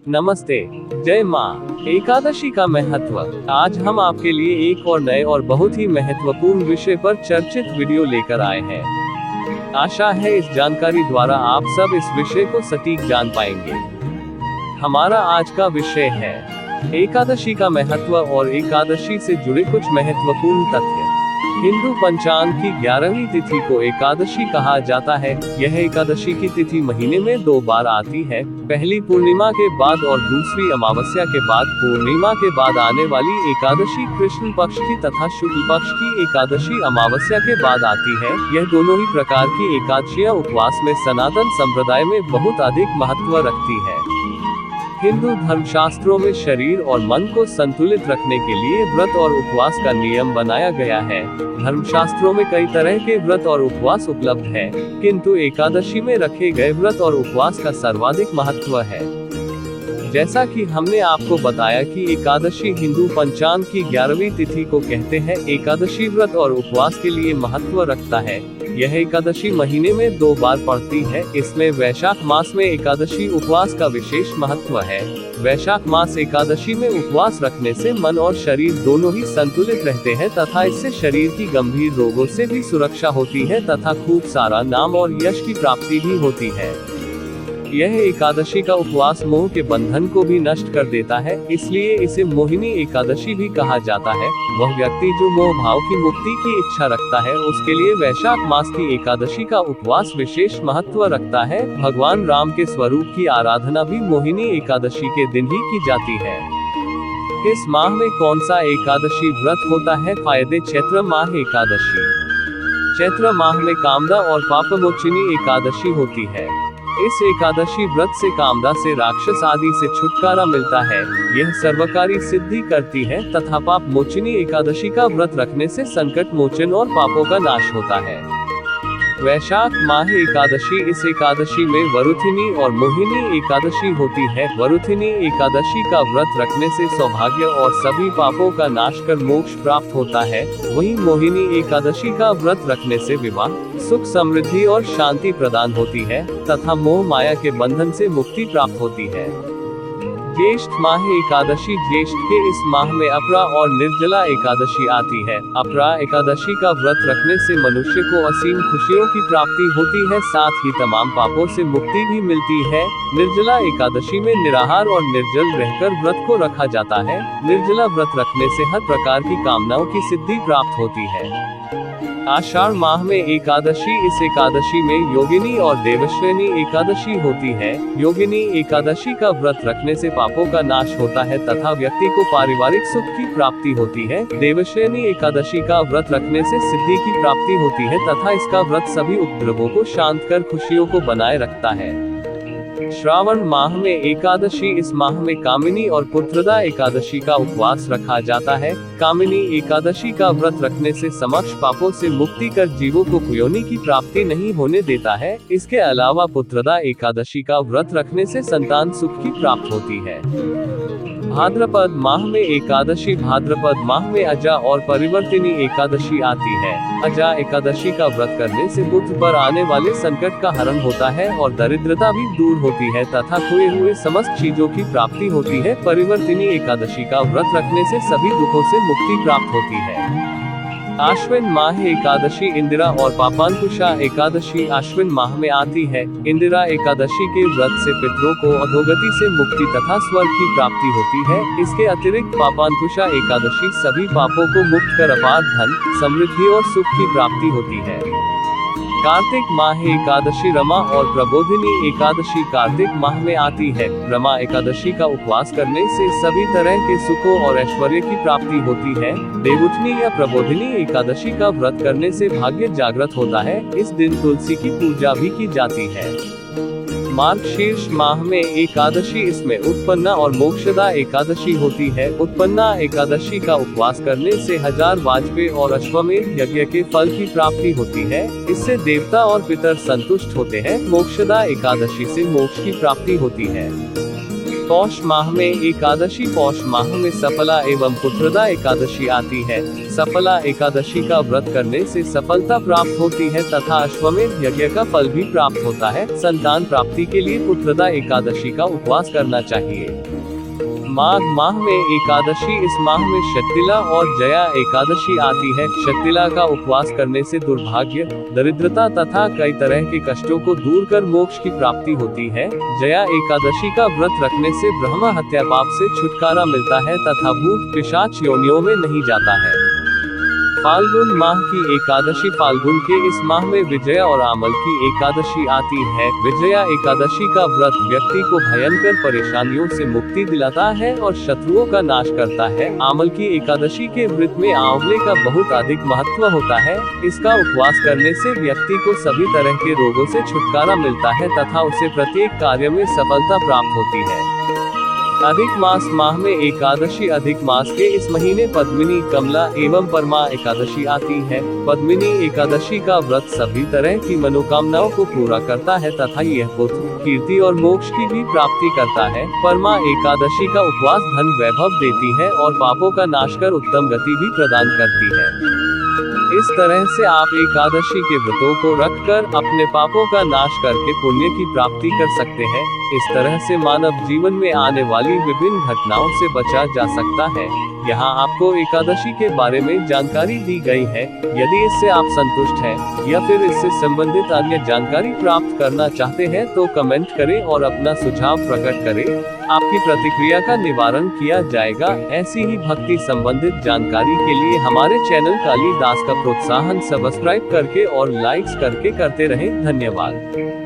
नमस्ते। जय माँ। एकादशी का महत्व। आज हम आपके लिए एक और नए और बहुत ही महत्वपूर्ण विषय पर चर्चित वीडियो लेकर आए हैं। आशा है इस जानकारी द्वारा आप सब इस विषय को सटीक जान पाएंगे। हमारा आज का विषय है एकादशी का महत्व और एकादशी से जुड़े कुछ महत्वपूर्ण तथ्य। हिंदू पंचांग की 11वीं तिथि को एकादशी कहा जाता है। यह एकादशी की तिथि महीने में 2 बार आती है, पहली पूर्णिमा के बाद और दूसरी अमावस्या के बाद। पूर्णिमा के बाद आने वाली एकादशी कृष्ण पक्ष की तथा शुक्ल पक्ष की एकादशी अमावस्या के बाद आती है। यह दोनों ही प्रकार की एकादशियां उपवास में सनातन संप्रदाय में बहुत अधिक महत्व रखती है। हिंदू धर्मशास्त्रों में शरीर और मन को संतुलित रखने के लिए व्रत और उपवास का नियम बनाया गया है। धर्मशास्त्रों में कई तरह के व्रत और उपवास उपलब्ध है, किंतु एकादशी में रखे गए व्रत और उपवास का सर्वाधिक महत्व है। जैसा कि हमने आपको बताया कि एकादशी हिंदू पंचांग की 11वीं तिथि को कहते हैं। एकादशी व्रत और उपवास के लिए महत्व रखता है। यह एकादशी महीने में 2 बार पड़ती है। इसमें वैशाख मास में एकादशी उपवास का विशेष महत्व है। वैशाख मास एकादशी में उपवास रखने से मन और शरीर दोनों ही संतुलित रहते हैं तथा इससे शरीर की गंभीर रोगों से भी सुरक्षा होती है तथा खूब सारा नाम और यश की प्राप्ति भी होती है। यह एकादशी का उपवास मोह के बंधन को भी नष्ट कर देता है, इसलिए इसे मोहिनी एकादशी भी कहा जाता है। वह व्यक्ति जो मोह भाव की मुक्ति की इच्छा रखता है, उसके लिए वैशाख मास की एकादशी का उपवास विशेष महत्व रखता है। भगवान राम के स्वरूप की आराधना भी मोहिनी एकादशी के दिन ही की जाती है। इस माह में कौन सा एकादशी व्रत होता है? फायदे। चैत्र माह एकादशी। चैत्र माह में कामदा और पापमोचिनी एकादशी होती है। इस एकादशी व्रत से कामदा से राक्षस आदि से छुटकारा मिलता है। यह सर्वकारी सिद्धि करती है तथा पाप मोचिनी एकादशी का व्रत रखने से संकट मोचन और पापों का नाश होता है। वैशाख माह एकादशी। इस एकादशी में वरुथिनी और मोहिनी एकादशी होती है। वरुथिनी एकादशी का व्रत रखने से सौभाग्य और सभी पापों का नाश कर मोक्ष प्राप्त होता है। वहीं मोहिनी एकादशी का व्रत रखने से विवाह, सुख, समृद्धि और शांति प्रदान होती है तथा मोह माया के बंधन से मुक्ति प्राप्त होती है। ज्येष्ठ माह एकादशी। ज्येष्ठ के इस माह में अपरा और निर्जला एकादशी आती है। अपरा एकादशी का व्रत रखने से मनुष्य को असीम खुशियों की प्राप्ति होती है, साथ ही तमाम पापों से मुक्ति भी मिलती है। निर्जला एकादशी में निराहार और निर्जल रहकर व्रत को रखा जाता है। निर्जला व्रत रखने से हर प्रकार की कामनाओं की सिद्धि प्राप्त होती है। आषाढ़ माह में एकादशी। इस एकादशी में योगिनी और देवश्रेणी एकादशी होती है। योगिनी एकादशी का व्रत रखने से पापों का नाश होता है तथा व्यक्ति को पारिवारिक सुख की प्राप्ति होती है। देवश्रेणी एकादशी का व्रत रखने से सिद्धि की प्राप्ति होती है तथा इसका व्रत सभी उपद्रवों को शांत कर खुशियों को बनाए रखता है। श्रावण माह में एकादशी। इस माह में कामिनी और पुत्रदा एकादशी का उपवास रखा जाता है। कामिनी एकादशी का व्रत रखने से समक्ष पापों से मुक्ति कर जीवों को कुयोनि की प्राप्ति नहीं होने देता है। इसके अलावा पुत्रदा एकादशी का व्रत रखने से संतान सुख की प्राप्त होती है। भाद्रपद माह में एकादशी। भाद्रपद माह में अजा और परिवर्तिनी एकादशी आती है। अजा एकादशी का व्रत करने से पुत्र पर आने वाले संकट का हरण होता है और दरिद्रता भी दूर होती है तथा खोए हुए समस्त चीजों की प्राप्ति होती है। परिवर्तिनी एकादशी का व्रत रखने से सभी दुखों से मुक्ति प्राप्त होती है। आश्विन माह एकादशी। इंदिरा और पापांकुशा एकादशी आश्विन माह में आती है। इंदिरा एकादशी के व्रत से पितरों को अधोगति से मुक्ति तथा स्वर्ग की प्राप्ति होती है। इसके अतिरिक्त पापांकुशा एकादशी सभी पापों को मुक्त कर अपार धन, समृद्धि और सुख की प्राप्ति होती है। कार्तिक माह एकादशी। रमा और प्रबोधिनी एकादशी कार्तिक माह में आती है। रमा एकादशी का उपवास करने से सभी तरह के सुखों और ऐश्वर्य की प्राप्ति होती है। देवउठनी या प्रबोधिनी एकादशी का व्रत करने से भाग्य जागृत होता है। इस दिन तुलसी की पूजा भी की जाती है। मार्गशीर्ष माह में एकादशी। इसमें उत्पन्ना और मोक्षदा एकादशी होती है। उत्पन्ना एकादशी का उपवास करने से 1000 वाजपेय और अश्वमेध यज्ञ के फल की प्राप्ति होती है। इससे देवता और पितर संतुष्ट होते हैं। मोक्षदा एकादशी से मोक्ष की प्राप्ति होती है। पौष माह में एकादशी पौष माह में सफला एवं पुत्रदा एकादशी आती है। सफला एकादशी का व्रत करने से सफलता प्राप्त होती है तथा अश्वमेध यज्ञ का फल भी प्राप्त होता है। संतान प्राप्ति के लिए पुत्रदा एकादशी का उपवास करना चाहिए। माघ माह में एकादशी, इस माह में शक्तिला और जया एकादशी आती है। शक्तिला का उपवास करने से दुर्भाग्य, दरिद्रता तथा कई तरह के कष्टों को दूर कर मोक्ष की प्राप्ति होती है। जया एकादशी का व्रत रखने से ब्रह्म हत्या पाप से छुटकारा मिलता है तथा भूत पिशाच योनियों में नहीं जाता है। फाल्गुन माह की एकादशी, फाल्गुन के इस माह में विजया और आमल की एकादशी आती है। विजया एकादशी का व्रत व्यक्ति को भयंकर परेशानियों से मुक्ति दिलाता है और शत्रुओं का नाश करता है। आमल की एकादशी के व्रत में आंवले का बहुत अधिक महत्व होता है। इसका उपवास करने से व्यक्ति को सभी तरह के रोगों से छुटकारा मिलता है तथा उसे प्रत्येक कार्य में सफलता प्राप्त होती है। अधिक मास माह में एकादशी, अधिक मास के इस महीने पद्मिनी, कमला एवं परमा एकादशी आती है। पद्मिनी एकादशी का व्रत सभी तरह की मनोकामनाओं को पूरा करता है तथा यह पुत्र, कीर्ति और मोक्ष की भी प्राप्ति करता है। परमा एकादशी का उपवास धन वैभव देती है और पापों का नाश कर उत्तम गति भी प्रदान करती है। इस तरह से आप एकादशी के व्रतों को रखकर अपने पापों का नाश करके पुण्य की प्राप्ति कर सकते हैं। इस तरह से मानव जीवन में आने वाली विभिन्न घटनाओं से बचा जा सकता है। यहाँ आपको एकादशी के बारे में जानकारी दी गई है। यदि इससे आप संतुष्ट हैं या फिर इससे संबंधित अन्य जानकारी प्राप्त करना चाहते हैं तो कमेंट करें और अपना सुझाव प्रकट करें। आपकी प्रतिक्रिया का निवारण किया जाएगा। ऐसी ही भक्ति संबंधित जानकारी के लिए हमारे चैनल कालीदास का प्रोत्साहन सब्सक्राइब करके और लाइक्स करके करते रहें। धन्यवाद।